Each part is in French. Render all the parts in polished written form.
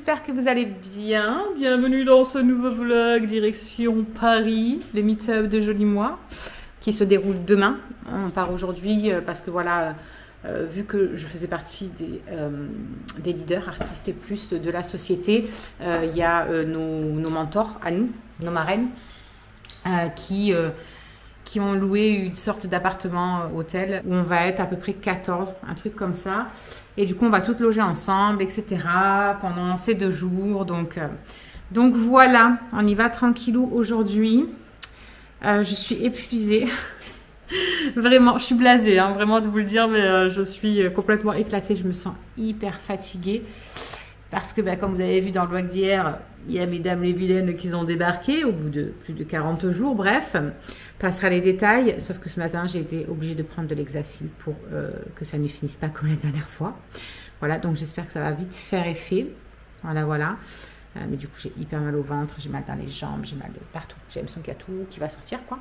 j'espère que vous allez bien. Bienvenue dans ce nouveau vlog direction Paris, le meet-up de Joli Moi, qui se déroule demain. On part aujourd'hui parce que voilà, vu que je faisais partie des leaders artistes et plus de la société, il y a nos mentors à nous, nos marraines, qui ont loué une sorte d'appartement hôtel où on va être à peu près 14, un truc comme ça. Et du coup, on va toutes loger ensemble, etc. pendant ces 2 jours. Donc voilà, on y va tranquillou aujourd'hui. Je suis épuisée. Vraiment, je suis blasée, hein, vraiment de vous le dire, mais je suis complètement éclatée. Je me sens hyper fatiguée. Parce que, comme vous avez vu dans le vlog d'hier, il y a mesdames les vilaines qui ont débarqué au bout de plus de 40 jours. Bref, passera les détails. Sauf que ce matin, j'ai été obligée de prendre de l'Hexacil pour que ça ne finisse pas comme la dernière fois. Voilà, donc j'espère que ça va vite faire effet. Voilà. Mais du coup, j'ai hyper mal au ventre, j'ai mal dans les jambes, j'ai mal partout. J'ai l'impression qu'il y a tout qui va sortir, quoi.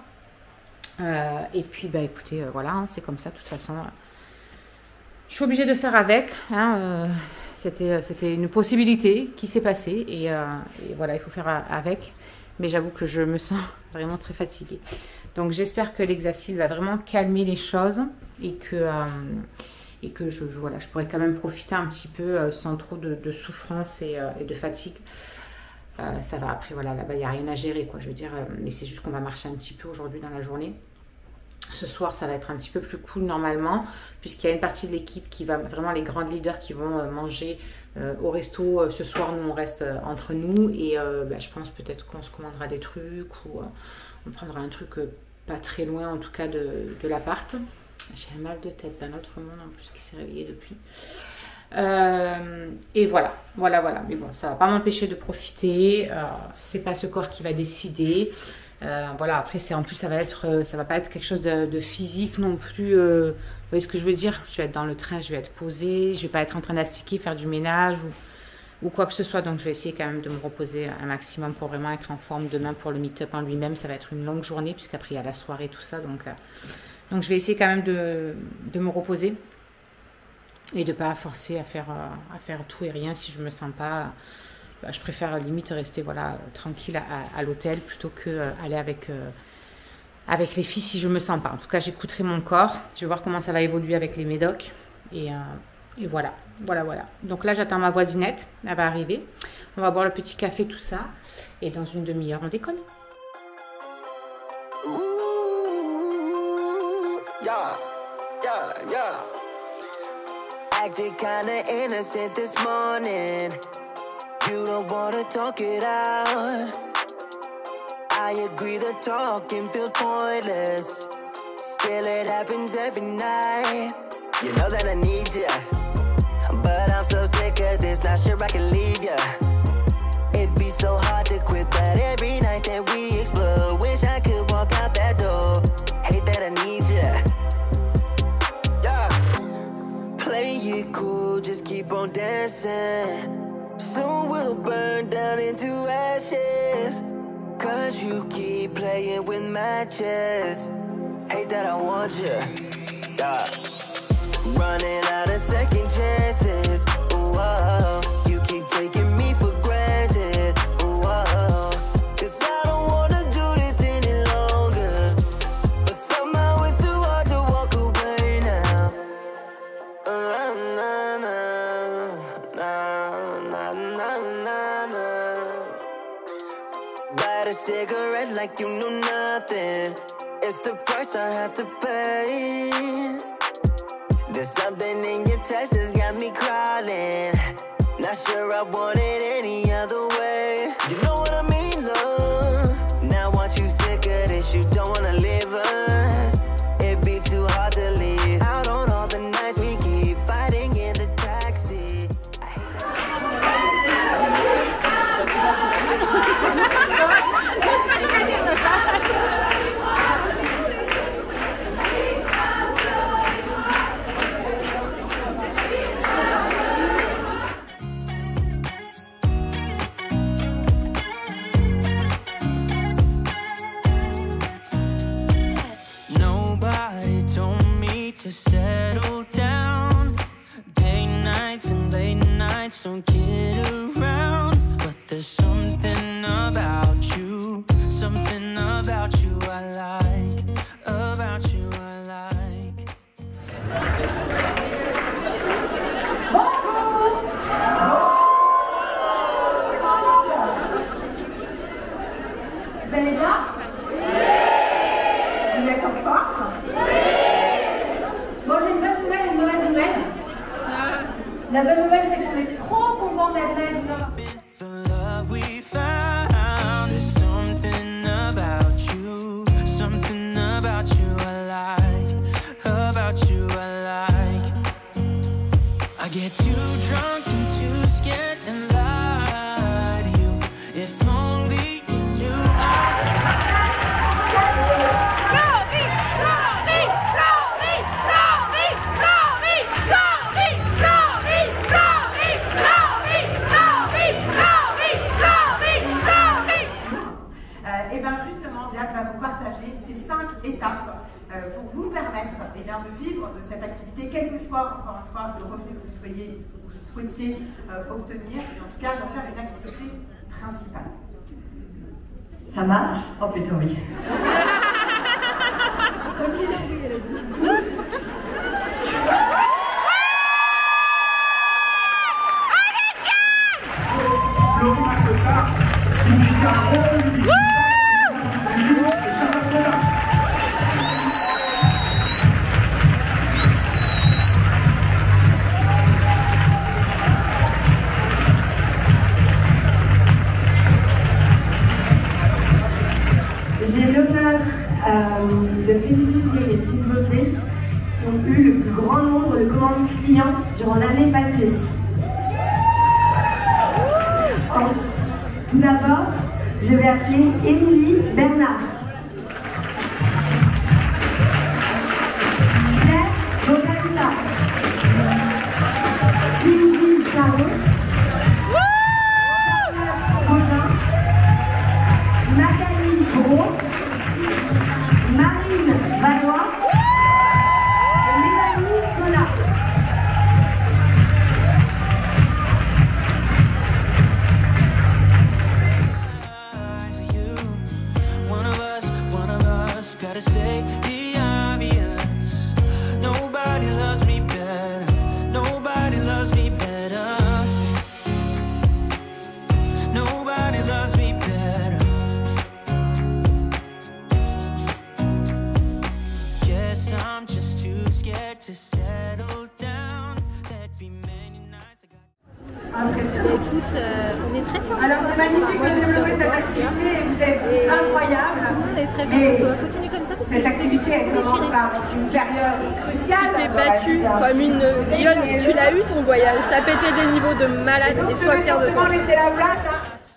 Et puis, écoutez, voilà, hein, c'est comme ça, de toute façon. Je suis obligée de faire avec, hein, c'était une possibilité qui s'est passée et voilà, il faut faire avec. Mais j'avoue que je me sens vraiment très fatiguée. Donc j'espère que l'Hexacil va vraiment calmer les choses et que je pourrai quand même profiter un petit peu sans trop de souffrance et de fatigue. Ça va, après voilà, là-bas il n'y a rien à gérer, quoi, je veux dire, mais c'est juste qu'on va marcher un petit peu aujourd'hui dans la journée. Ce soir, ça va être un petit peu plus cool normalement, puisqu'il y a une partie de l'équipe qui va, vraiment les grandes leaders qui vont manger au resto. Ce soir, nous, on reste entre nous et je pense peut-être qu'on se commandera des trucs ou on prendra un truc pas très loin, en tout cas, de l'appart. J'ai un mal de tête d'un autre monde en plus qui s'est réveillé depuis. Et voilà. Mais bon, ça va pas m'empêcher de profiter. C'est pas ce corps qui va décider. Voilà, après en plus ça va pas être quelque chose de physique non plus. Vous voyez ce que je veux dire? Je vais être dans le train, je vais être posée, je vais pas être en train d'astiquer, faire du ménage ou quoi que ce soit. Donc je vais essayer quand même de me reposer un maximum pour vraiment être en forme demain pour le meet-up en lui-même. Ça va être une longue journée puisqu'après il y a la soirée, tout ça. Donc je vais essayer quand même de me reposer et de pas forcer à faire tout et rien si je me sens pas. Je préfère limite rester tranquille à l'hôtel plutôt que aller avec les filles si je me sens pas. En tout cas, j'écouterai mon corps. Je vais voir comment ça va évoluer avec les médocs. Et voilà. Donc là, j'attends ma voisinette. Elle va arriver. On va boire le petit café, tout ça. Et dans une demi-heure, on décolle. Acted kinda innocent this morning. You don't wanna talk it out. I agree the talking feels pointless. Still it happens every night. You know that I need ya, but I'm so sick of this, not sure I can leave ya. It'd be so hard to quit, but every night that we explode, wish I could walk out that door. Hate that I need ya. Yeah. Play it cool, just keep on dancing. Soon we'll burn down into ashes. Cause you keep playing with matches. Hate that I want you. Yeah. Running out of second chances. Ooh, oh. You keep taking me for granted. Ooh, oh. Cause I don't wanna do this any longer. But somehow it's too hard to walk away now. Light a cigarette like you know nothing. It's the price I have to pay. There's something in your text that's got me crawling. Not sure I want it any other way. You know what I mean, love? Now once you sick of this, you don't wanna leave us. It'd be too hard to leave. Out on all the nights we keep fighting in the taxi. I hate pour vous permettre de vivre de cette activité, quel que soit, encore une fois, le revenu que vous souhaitiez obtenir, et en tout cas d'en faire une activité principale. Ça marche? Oh putain oui. J'ai l'honneur de féliciter les 6 beautés qui ont eu le plus grand nombre de commandes clients durant l'année passée. Tout d'abord, je vais appeler Émilie Bernard. Claire Bogalita. Sylvie Caro. Charlotte Gaudin. Nathalie Gros. Marine Valois. Et Mélanie Cola. Gotta say the obvious. Nobody loves me better. Nobody loves me better. Nobody loves me better. Guess I'm just too scared to settle down. There'd be many nights I got. Écoute, on est très fiers. Alors c'est magnifique de développer cette activité et vous êtes incroyable. Tout le monde est très fier de toi. Continue comme ça parce que cette activité elle commence par une période cruciale. tu t'es battue comme une lionne. Tu l'as eu ton voyage. Tu as pété des niveaux de malade et sois fier de toi. Laisser la place.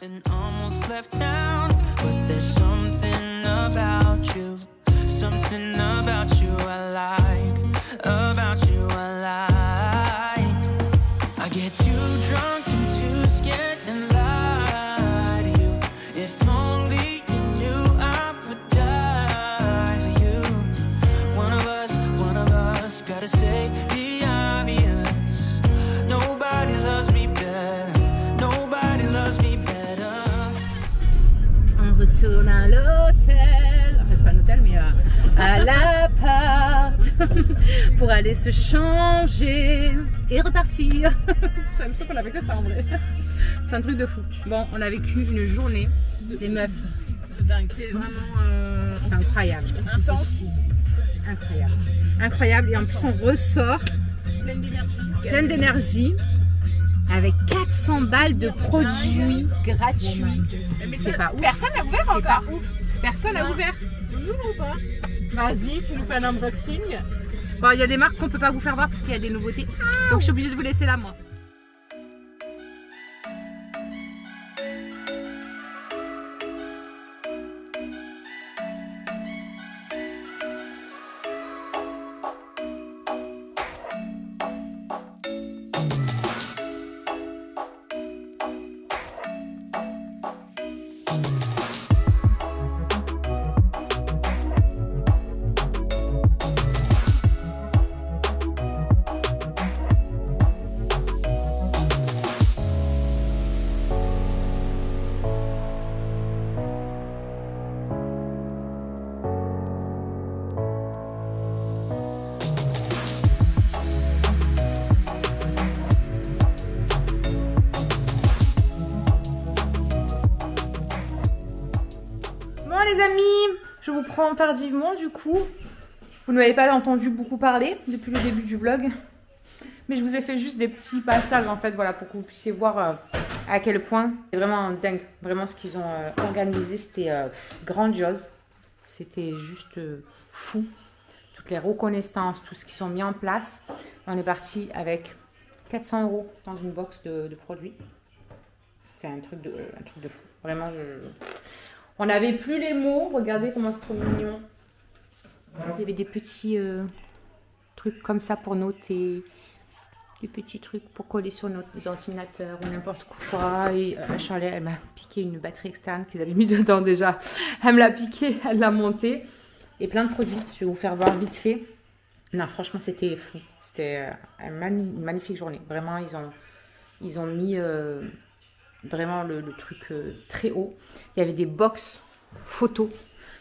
And almost left town, but there's something about you I like, about you I like. I get too drunk and too scared and lie to you. If only you knew I would die for you. One of us, gotta say the obvious. Nobody loves me better. Nobody loves me better. On retourne à l'hôtel, enfin c'est pas un hôtel mais à l'appart pour aller se changer et repartir. J'ai l'impression qu'on a fait que ça en vrai. C'est un truc de fou. Bon, on a vécu une journée, les meufs. C'était vraiment incroyable. Incroyable. Incroyable. Et en plus on ressort pleine d'énergie. Avec 400 balles de produits gratuits. C'est pas ouf. Personne n'a ouvert encore. C'est pas ouf. Personne n'a ouvert. Tu ouvres ou pas? Vas-y, tu nous fais un unboxing. Bon, il y a des marques qu'on peut pas vous faire voir parce qu'il y a des nouveautés. Donc je suis obligée de vous laisser là, moi. Les amis, je vous prends tardivement du coup. Vous ne m'avez pas entendu beaucoup parler depuis le début du vlog. Mais je vous ai fait juste des petits passages en fait, voilà, pour que vous puissiez voir à quel point c'est vraiment dingue. Vraiment ce qu'ils ont organisé, c'était grandiose. C'était juste fou. Toutes les reconnaissances, tout ce qu'ils ont mis en place. On est parti avec 400 € dans une box de produits. C'est un truc de fou. Vraiment, on n'avait plus les mots. Regardez comment c'est trop mignon. Il y avait des petits trucs comme ça pour noter. Des petits trucs pour coller sur nos ordinateurs ou n'importe quoi. Et Charlie, elle m'a piqué une batterie externe qu'ils avaient mis dedans déjà. Elle me l'a piqué, elle l'a montée. et plein de produits. Je vais vous faire voir vite fait. Non, franchement, c'était fou. C'était une magnifique journée. Vraiment, ils ont mis vraiment le truc très haut. Il y avait des box photos.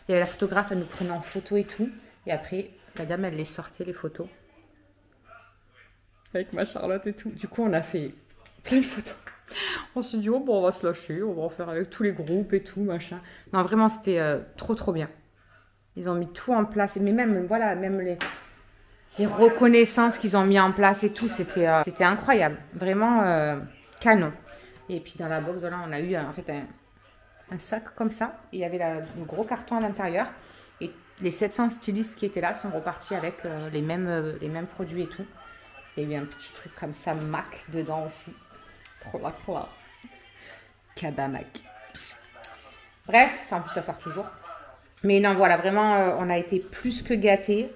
Il y avait la photographe, elle nous prenait en photo et tout. Et après, la dame, elle les sortait, les photos. Avec ma Charlotte et tout. Du coup, on a fait plein de photos. On s'est dit, oh, bon, on va se lâcher. On va en faire avec tous les groupes et tout, machin. Non, vraiment, c'était trop, trop bien. Ils ont mis tout en place. Mais même, voilà, même les reconnaissances qu'ils ont mis en place et tout, c'était incroyable. Vraiment canon. Et puis, dans la box, voilà, on a eu en fait un sac comme ça. Et il y avait un gros carton à l'intérieur. Et les 700 stylistes qui étaient là sont repartis avec les mêmes produits et tout. Il y a eu un petit truc comme ça, MAC, dedans aussi. Trop la classe. Kabamac. Bref, ça en plus, ça sort toujours. Mais non, voilà, vraiment, on a été plus que gâtés.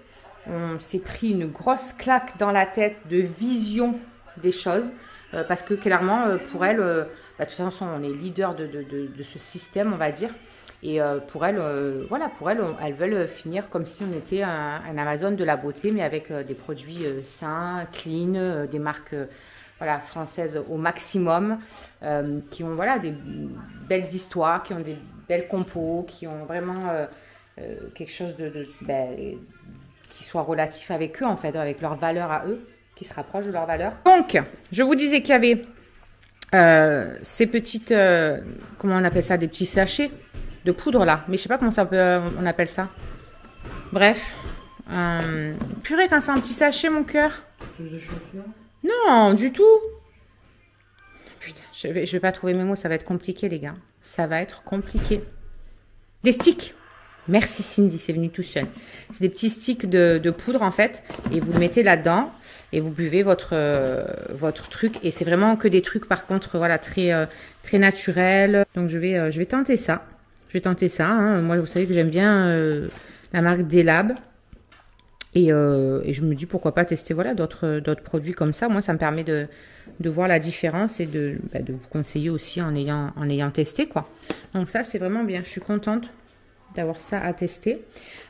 On s'est pris une grosse claque dans la tête de vision des choses. Parce que clairement, pour elle, de toute façon, on est leader de ce système, on va dire. Et pour elles, voilà, pour elles, elles veulent finir comme si on était un Amazon de la beauté, mais avec des produits sains, clean, des marques voilà, françaises au maximum, qui ont voilà, des belles histoires, qui ont des belles compos, qui ont vraiment quelque chose qui soit relatif avec eux, en fait, avec leurs valeurs à eux, qui se rapprochent de leurs valeurs. Donc, je vous disais qu'il y avait ces petites, comment on appelle ça, des petits sachets de poudre là, mais je sais pas comment on appelle ça. Bref, purée, quand c'est un petit sachet, mon cœur. Non, du tout. Putain, je vais pas trouver mes mots, ça va être compliqué, les gars. Ça va être compliqué. Des sticks. Merci Cindy, c'est venu tout seul. C'est des petits sticks de poudre en fait, et vous le mettez là-dedans et vous buvez votre truc. Et c'est vraiment que des trucs par contre, voilà, très naturels. Donc je vais tenter ça. Je vais tenter ça. Hein. Moi, vous savez que j'aime bien la marque Delab. Et je me dis pourquoi pas tester voilà, d'autres produits comme ça. Moi, ça me permet de voir la différence et de vous conseiller aussi en ayant testé, quoi. Donc ça, c'est vraiment bien. Je suis contente d'avoir ça à tester.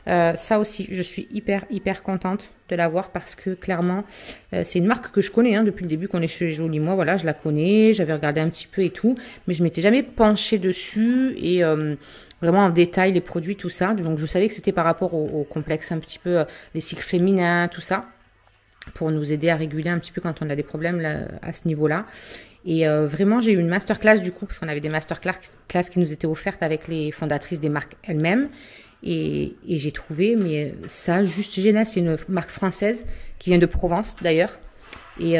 Ça aussi, je suis hyper contente de l'avoir parce que clairement, c'est une marque que je connais hein, depuis le début qu'on est chez Jolie Moi. Voilà, je la connais, j'avais regardé un petit peu et tout, mais je m'étais jamais penchée dessus et vraiment en détail les produits, tout ça. Donc je savais que c'était par rapport au complexe un petit peu, les cycles féminins, tout ça, pour nous aider à réguler un petit peu quand on a des problèmes là, à ce niveau-là. Et vraiment, j'ai eu une masterclass du coup, parce qu'on avait des masterclass qui nous étaient offertes avec les fondatrices des marques elles-mêmes. Et j'ai trouvé mais ça juste génial. C'est une marque française qui vient de Provence d'ailleurs. Et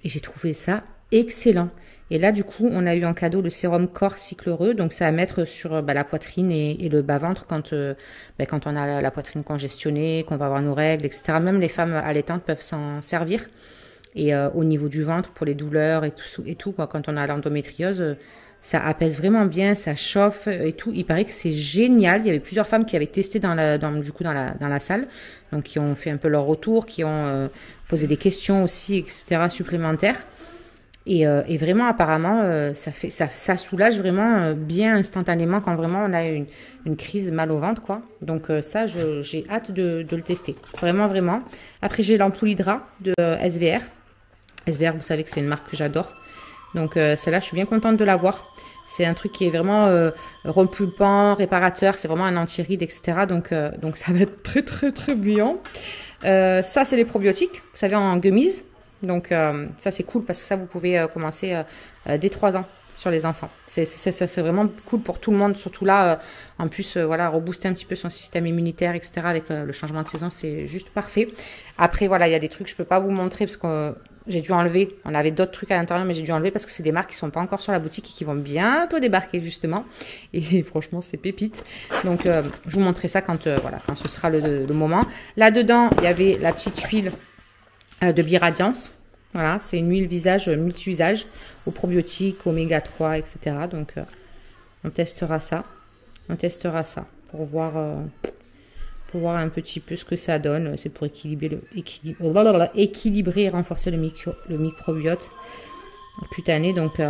j'ai trouvé ça excellent. Et là, du coup, on a eu en cadeau le sérum corps cycle heureux. Donc, ça à mettre sur la poitrine et le bas-ventre quand on a la poitrine congestionnée, qu'on va avoir nos règles, etc. Même les femmes allaitantes peuvent s'en servir. Et au niveau du ventre, pour les douleurs et tout quoi, quand on a l'endométriose, ça apaise vraiment bien, ça chauffe et tout. Il paraît que c'est génial. Il y avait plusieurs femmes qui avaient testé dans la salle, donc qui ont fait un peu leur retour, qui ont posé des questions aussi, etc. supplémentaires. Et vraiment, apparemment, ça soulage vraiment bien instantanément quand vraiment on a une crise mal au ventre, quoi. Donc ça, j'ai hâte de le tester. Vraiment, vraiment. Après, j'ai l'ampoule Hydra de SVR. SVR, vous savez que c'est une marque que j'adore. Donc celle-là, je suis bien contente de l'avoir. C'est un truc qui est vraiment repulpant, réparateur. C'est vraiment un anti-rides, etc. Donc ça va être très brillant. Ça, c'est les probiotiques. Vous savez, en gummies. Donc ça c'est cool parce que ça vous pouvez commencer dès 3 ans sur les enfants. C'est vraiment cool pour tout le monde, surtout là en plus voilà, rebooster un petit peu son système immunitaire, etc. avec le changement de saison, c'est juste parfait. Après voilà, il y a des trucs que je peux pas vous montrer parce que j'ai dû enlever, on avait d'autres trucs à l'intérieur mais j'ai dû enlever parce que c'est des marques qui sont pas encore sur la boutique et qui vont bientôt débarquer justement, et franchement c'est pépite. Donc je vous montrerai ça quand ce sera le moment. Là dedans il y avait la petite huile de Biradiance. Voilà, c'est une huile visage multi-usage aux probiotiques, oméga 3, etc. Donc, on testera ça. Pour voir un petit peu ce que ça donne. C'est pour équilibrer et renforcer le microbiote cutané. Donc,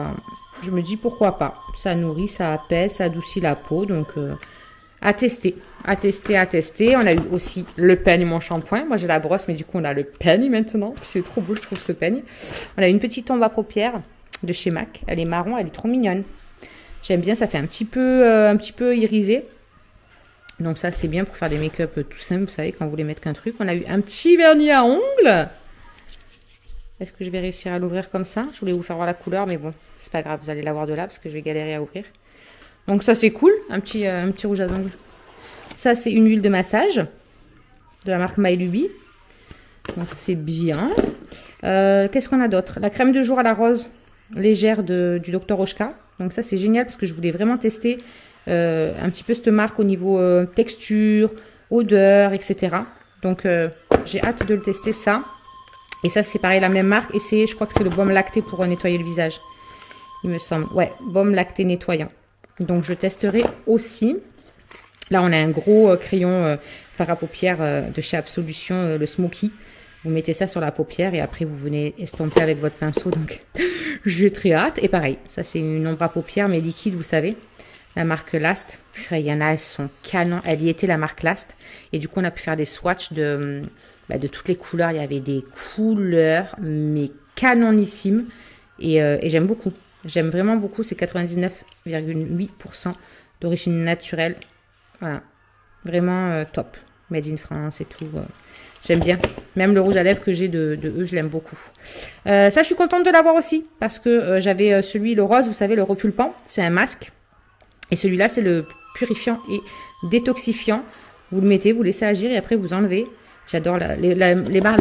je me dis pourquoi pas. Ça nourrit, ça apaise, ça adoucit la peau. Donc, à tester. À tester. On a eu aussi le peigne, mon shampoing. Moi, j'ai la brosse, mais du coup, on a le peigne maintenant. C'est trop beau, je trouve, ce peigne. On a une petite tombe à paupières de chez MAC. Elle est marron, elle est trop mignonne. J'aime bien, ça fait un petit peu irisé. Donc ça, c'est bien pour faire des make-up tout simples, vous savez, quand vous voulez mettre qu'un truc. On a eu un petit vernis à ongles. Est-ce que je vais réussir à l'ouvrir comme ça? Je voulais vous faire voir la couleur, mais bon, c'est pas grave, vous allez la voir de là, parce que je vais galérer à ouvrir. Donc ça, c'est cool, un petit rouge à ongles. Ça, c'est une huile de massage de la marque Mylubi. Donc c'est bien. Qu'est-ce qu'on a d'autre? La crème de jour à la rose légère du Dr Oshka. Donc ça, c'est génial, parce que je voulais vraiment tester un petit peu cette marque au niveau texture, odeur, etc. Donc j'ai hâte de le tester, ça. Et ça, c'est pareil, la même marque. Et je crois que c'est le baume lacté pour nettoyer le visage. Il me semble. Ouais, baume lacté nettoyant. Donc je testerai aussi. Là, on a un gros crayon fard à paupières de chez Absolution, le Smoky. Vous mettez ça sur la paupière et après, vous venez estomper avec votre pinceau. Donc j'ai très hâte. Et pareil, ça, c'est une ombre à paupières, mais liquide, vous savez. La marque Last. Il y en a, elles sont canons. Elle y était, la marque Last. Et du coup, on a pu faire des swatchs de toutes les couleurs. Il y avait des couleurs, mais canonissimes. Et j'aime beaucoup. J'aime vraiment beaucoup. C'est 99,8% d'origine naturelle. Voilà. Vraiment top. Made in France et tout. J'aime bien. Même le rouge à lèvres que j'ai de eux, je l'aime beaucoup. Ça, je suis contente de l'avoir aussi. Parce que j'avais le rose, vous savez, le repulpant. C'est un masque. Et celui-là, c'est le purifiant et détoxifiant. Vous le mettez, vous laissez agir et après vous enlevez. J'adore la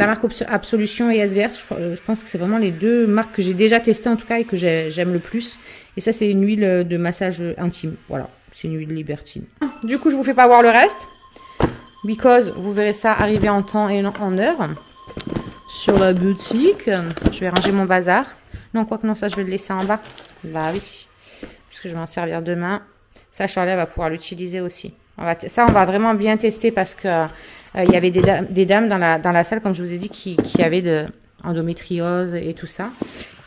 marque Absolution et SVS. Je pense que c'est vraiment les deux marques que j'ai déjà testées en tout cas et que j'aime le plus. Et ça, c'est une huile de massage intime. Voilà, c'est une huile libertine. Du coup, je vous fais pas voir le reste. Because vous verrez ça arriver en temps et en heure. Sur la boutique. Je vais ranger mon bazar. Non, quoi que non, ça, je vais le laisser en bas. Bah oui. Parce que je vais m'en servir demain. Ça, Charlotte va pouvoir l'utiliser aussi. On va vraiment bien tester parce que il y avait des dames dans la salle, comme je vous ai dit, qui avaient de endométriose et tout ça.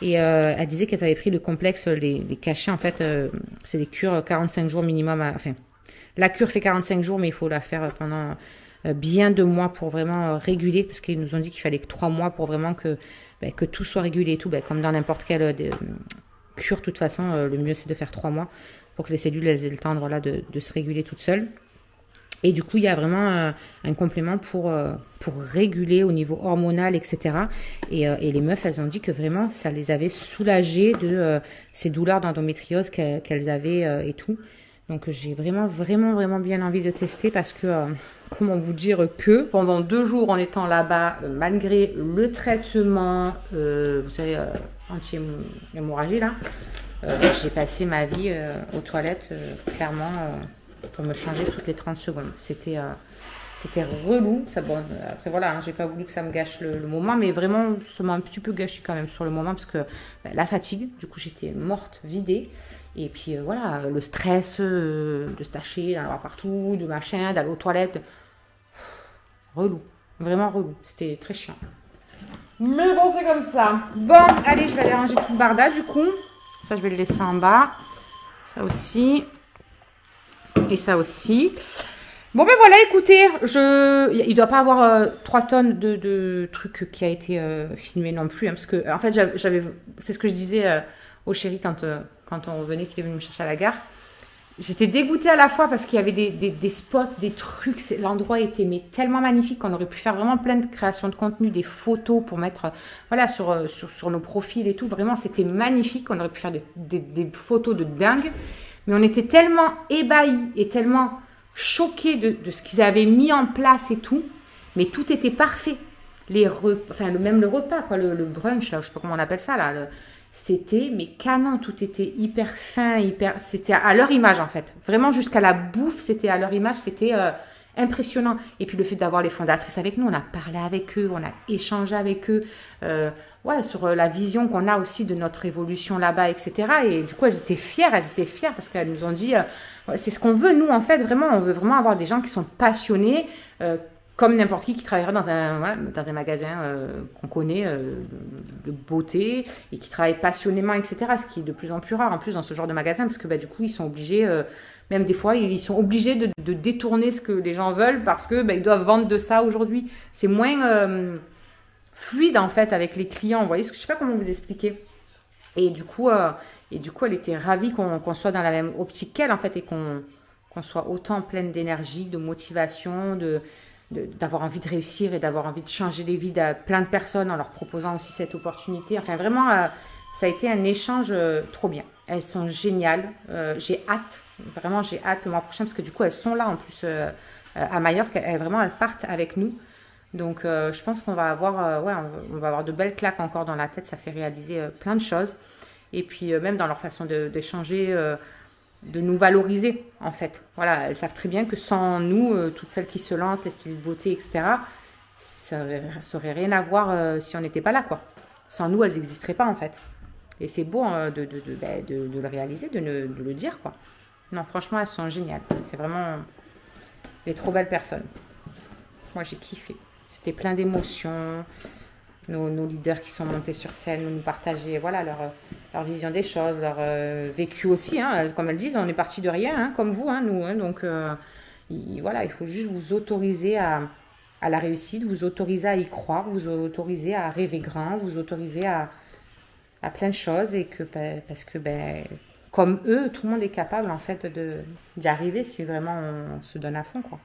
Et elle disait qu'elle avait pris le complexe, les cachets, en fait, c'est des cures 45 jours minimum. Enfin, la cure fait 45 jours, mais il faut la faire pendant bien 2 mois pour vraiment réguler, parce qu'ils nous ont dit qu'il fallait que 3 mois pour vraiment que tout soit régulé et tout, comme dans n'importe quelle cure, de toute façon, le mieux c'est de faire 3 mois pour que les cellules elles aient le temps de se réguler toutes seules. Et du coup, il y a vraiment un complément pour réguler au niveau hormonal, etc. Et les meufs, elles ont dit que vraiment, ça les avait soulagées de ces douleurs d'endométriose qu'elles avaient et tout. Donc, j'ai vraiment bien envie de tester parce que, comment vous dire que pendant 2 jours en étant là-bas, malgré le traitement, vous savez, anti-hémorragie là, j'ai passé ma vie aux toilettes, clairement, pour me changer toutes les 30 secondes. C'était relou. Ça, bon, après, voilà, j'ai pas voulu que ça me gâche le moment, mais vraiment, ça m'a un petit peu gâché quand même sur le moment, parce que la fatigue, du coup, j'étais morte, vidée. Et puis, voilà, le stress de se tâcher, d'en avoir partout, de machin, d'aller aux toilettes. Relou. Vraiment relou. C'était très chiant. Mais bon, c'est comme ça. Bon, allez, je vais aller ranger tout le barda, du coup. Ça, je vais le laisser en bas. Ça aussi. Et ça aussi. Bon, ben voilà, écoutez, il ne doit pas avoir 3 tonnes de trucs qui a été filmé non plus. Hein, parce que, en fait, c'est ce que je disais au chéri quand on revenait, qu'il est venu me chercher à la gare. J'étais dégoûtée à la fois parce qu'il y avait des spots, des trucs. L'endroit était tellement magnifique qu'on aurait pu faire vraiment plein de créations de contenu, des photos pour mettre sur nos profils et tout. Vraiment, c'était magnifique. On aurait pu faire des photos de dingue. Mais on était tellement ébahis et tellement choqués de ce qu'ils avaient mis en place et tout. Mais tout était parfait. Même le repas, quoi, le brunch, là, je sais pas comment on appelle ça, là. C'était, mais canon, tout était hyper fin, c'était à leur image, en fait. Vraiment, jusqu'à la bouffe, c'était à leur image, c'était impressionnant. Et puis, le fait d'avoir les fondatrices avec nous, on a parlé avec eux, on a échangé avec eux, sur la vision qu'on a aussi de notre évolution là-bas, etc. Et du coup, elles étaient fières parce qu'elles nous ont dit, c'est ce qu'on veut, nous, en fait, vraiment, on veut vraiment avoir des gens qui sont passionnés, comme n'importe qui travaillerait dans un magasin qu'on connaît de beauté et qui travaille passionnément, etc. Ce qui est de plus en plus rare en plus dans ce genre de magasin parce que du coup ils sont obligés, même des fois ils sont obligés de détourner ce que les gens veulent parce que ils doivent vendre de ça aujourd'hui. C'est moins fluide en fait avec les clients. Vous voyez, je sais pas comment vous expliquer. Et du coup elle était ravie qu'on soit dans la même optique qu'elle en fait et qu'on soit autant pleine d'énergie, de motivation, d'avoir envie de réussir et d'avoir envie de changer les vies de plein de personnes en leur proposant aussi cette opportunité. Enfin, vraiment, ça a été un échange trop bien. Elles sont géniales. J'ai hâte, vraiment, j'ai hâte le mois prochain parce que du coup, elles sont là en plus à Majorque. Elles partent avec nous. Donc, je pense qu'on va avoir, on va avoir de belles claques encore dans la tête. Ça fait réaliser plein de choses. Et puis, même dans leur façon d'échanger, de nous valoriser en fait. Voilà, elles savent très bien que sans nous, toutes celles qui se lancent, les stylistes beauté, etc., ça n'aurait rien à voir si on n'était pas là, quoi. Sans nous, elles n'existeraient pas en fait. Et c'est beau de le réaliser, de le dire, quoi. Non, franchement, elles sont géniales. C'est vraiment des trop belles personnes. Moi, j'ai kiffé. C'était plein d'émotions. Nos leaders qui sont montés sur scène, nous partager voilà, leur vision des choses, leur vécu aussi. Hein. Comme elles disent, on est parti de rien, hein, comme vous, hein, nous. Hein. Donc, voilà, il faut juste vous autoriser à la réussite, vous autoriser à y croire, vous autoriser à rêver grand, vous autoriser à plein de choses. Et que, parce que, comme eux, tout le monde est capable, en fait, d'y arriver si vraiment on se donne à fond, quoi.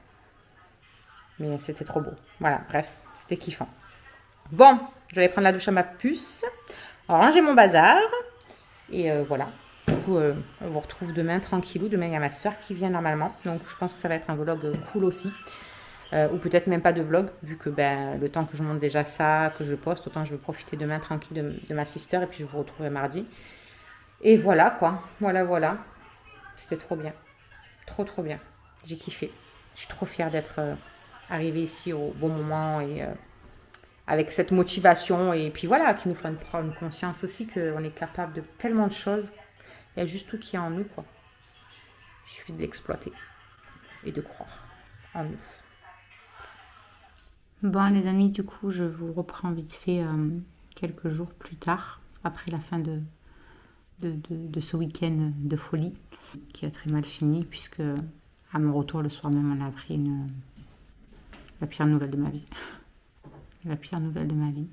Mais c'était trop beau. Voilà, bref, c'était kiffant. Bon, je vais aller prendre la douche à ma puce, ranger mon bazar, et voilà. Du coup, on vous retrouve demain tranquillou. Demain, il y a ma soeur qui vient normalement, donc je pense que ça va être un vlog cool aussi. Ou peut-être même pas de vlog, vu que le temps que je monte déjà ça, que je poste, autant je vais profiter demain tranquille de ma sister, et puis je vous retrouverai mardi. Et voilà, quoi. Voilà. C'était trop bien. Trop bien. J'ai kiffé. Je suis trop fière d'être arrivée ici au bon moment, et avec cette motivation, et puis voilà, qui nous fait prendre conscience aussi qu'on est capable de tellement de choses. Il y a juste tout qui est en nous, quoi. Il suffit de l'exploiter et de croire en nous. Bon, les amis, du coup, je vous reprends vite fait quelques jours plus tard, après la fin de ce week-end de folie, qui a très mal fini, puisque à mon retour le soir même, on a appris la pire nouvelle de ma vie. La pire nouvelle de ma vie.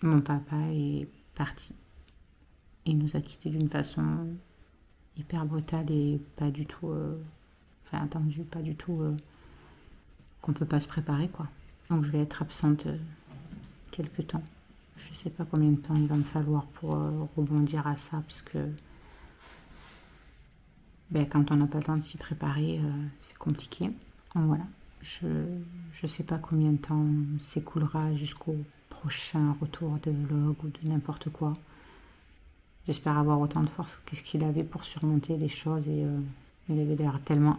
Mon papa est parti. Il nous a quittés d'une façon hyper brutale et pas du tout attendue, pas du tout qu'on peut pas se préparer, quoi. Donc je vais être absente quelques temps. Je sais pas combien de temps il va me falloir pour rebondir à ça, puisque quand on n'a pas le temps de s'y préparer, c'est compliqué. Donc voilà. Je ne sais pas combien de temps s'écoulera jusqu'au prochain retour de vlog ou de n'importe quoi. J'espère avoir autant de force qu'est-ce qu'il avait pour surmonter les choses, et il avait l'air tellement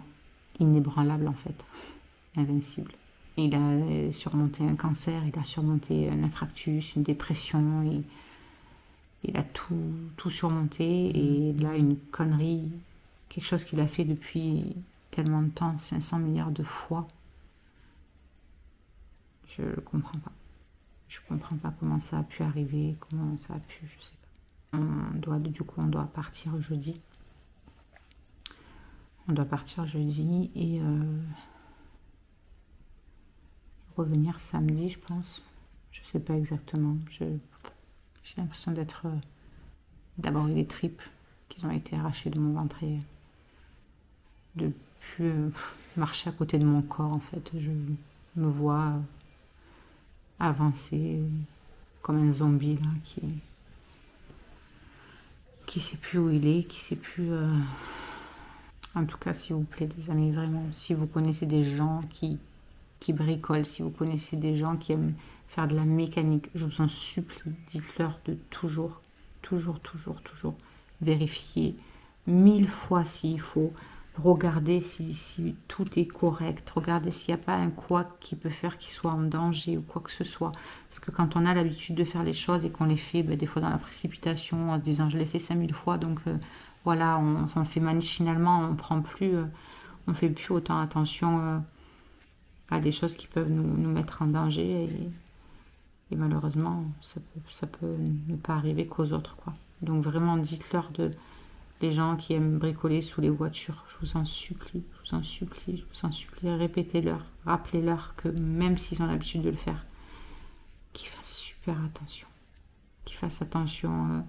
inébranlable en fait, invincible. Il a surmonté un cancer, il a surmonté un infarctus, une dépression, il a tout surmonté, et là une connerie, quelque chose qu'il a fait depuis tellement de temps, 500 milliards de fois. Je ne comprends pas. Je ne comprends pas comment ça a pu arriver, comment ça a pu, je sais pas. On doit partir jeudi. On doit partir jeudi et revenir samedi, je pense. Je sais pas exactement. J'ai l'impression d'avoir eu des tripes qui ont été arrachées de mon ventre et de plus marcher à côté de mon corps, en fait. Je me vois avancer comme un zombie là, qui sait plus où il est, qui sait plus... En tout cas, s'il vous plaît, les amis, vraiment, si vous connaissez des gens qui bricolent, si vous connaissez des gens qui aiment faire de la mécanique, je vous en supplie, dites-leur de toujours vérifier 1000 fois s'il faut, regarder si tout est correct, regardez s'il n'y a pas un couac qui peut faire qu'il soit en danger ou quoi que ce soit. Parce que quand on a l'habitude de faire les choses et qu'on les fait des fois dans la précipitation, en se disant je l'ai fait 5000 fois, donc voilà, on fait machinalement, on prend plus on fait plus autant attention à des choses qui peuvent nous mettre en danger et malheureusement ça peut ne pas arriver qu'aux autres, quoi. Donc vraiment dites-leur, les gens qui aiment bricoler sous les voitures, je vous en supplie, répétez-leur, rappelez-leur que même s'ils ont l'habitude de le faire, qu'ils fassent super attention, qu'ils fassent attention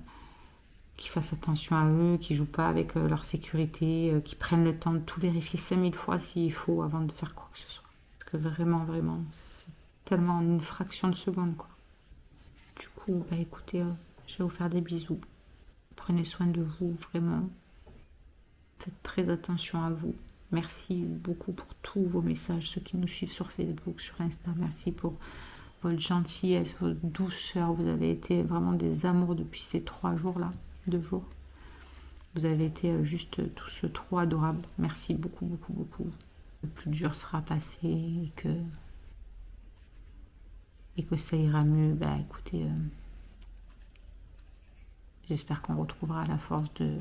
à eux, qu'ils jouent pas avec leur sécurité, qu'ils prennent le temps de tout vérifier 5000 fois s'il faut avant de faire quoi que ce soit. Parce que vraiment, c'est tellement une fraction de seconde, quoi. Du coup, bah écoutez, je vais vous faire des bisous. Prenez soin de vous, vraiment. Faites très attention à vous. Merci beaucoup pour tous vos messages, ceux qui nous suivent sur Facebook, sur Insta. Merci pour votre gentillesse, votre douceur. Vous avez été vraiment des amours depuis ces 2 jours. Vous avez été juste tous trop adorables. Merci beaucoup. Le plus dur sera passé et que ça ira mieux. Bah écoutez, j'espère qu'on retrouvera la force de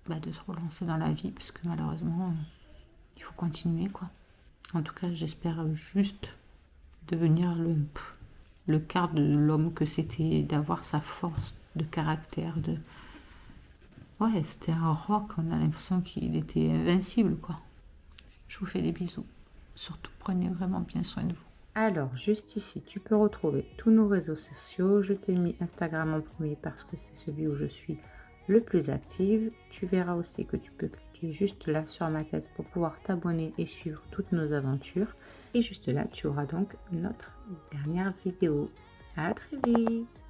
se relancer dans la vie, parce que malheureusement, il faut continuer, quoi. En tout cas, j'espère juste devenir le quart de l'homme que c'était, d'avoir sa force de caractère, ouais, c'était un roc, on a l'impression qu'il était invincible, quoi. Je vous fais des bisous. Surtout, prenez vraiment bien soin de vous. Alors, juste ici, tu peux retrouver tous nos réseaux sociaux. Je t'ai mis Instagram en premier parce que c'est celui où je suis le plus active. Tu verras aussi que tu peux cliquer juste là sur ma tête pour pouvoir t'abonner et suivre toutes nos aventures. Et juste là, tu auras donc notre dernière vidéo. À très vite!